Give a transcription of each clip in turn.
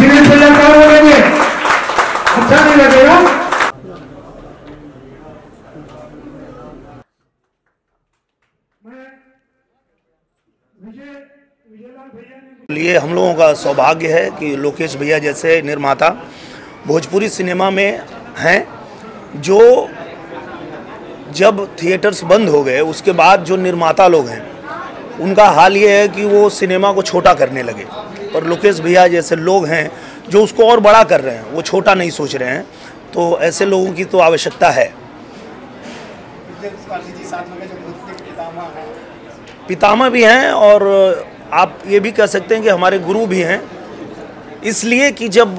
दिनेश भैया क्या बोलेंगे? अच्छा नहीं लगेगा? लिए हम लोगों का सौभाग्य है कि लोकेश भैया जैसे निर्माता भोजपुरी सिनेमा में हैं, जो जब थिएटर्स बंद हो गए उसके बाद जो निर्माता लोग हैं उनका हाल ये है कि वो सिनेमा को छोटा करने लगे, और लोकेश भैया जैसे लोग हैं जो उसको और बड़ा कर रहे हैं, वो छोटा नहीं सोच रहे हैं। तो ऐसे लोगों की तो आवश्यकता है। पितामह भी हैं और आप ये भी कह सकते हैं कि हमारे गुरु भी हैं, इसलिए कि जब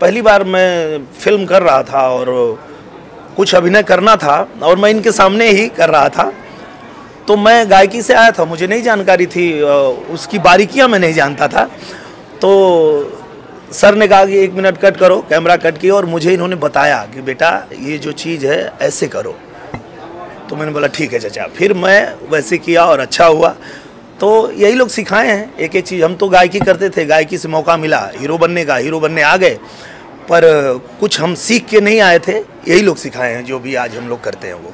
पहली बार मैं फिल्म कर रहा था और कुछ अभिनय करना था और मैं इनके सामने ही कर रहा था, तो मैं गायकी से आया था, मुझे नहीं जानकारी थी, उसकी बारीकियां मैं नहीं जानता था। तो सर ने कहा कि 1 मिनट कट करो, कैमरा कट किया और मुझे इन्होंने बताया कि बेटा ये जो चीज़ है ऐसे करो। तो मैंने बोला ठीक है चाचा, फिर मैं वैसे किया और अच्छा हुआ। तो यही लोग सिखाए हैं एक एक चीज़। हम तो गायकी करते थे, गायकी से मौका मिला हीरो बनने का, हीरो बनने आ गए, पर कुछ हम सीख के नहीं आए थे, यही लोग सिखाए हैं जो भी आज हम लोग करते हैं वो।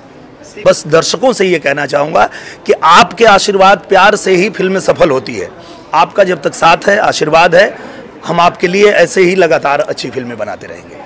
बस दर्शकों से ये कहना चाहूँगा कि आपके आशीर्वाद प्यार से ही फिल्में सफल होती है। आपका जब तक साथ है, आशीर्वाद है, हम आपके लिए ऐसे ही लगातार अच्छी फिल्में बनाते रहेंगे।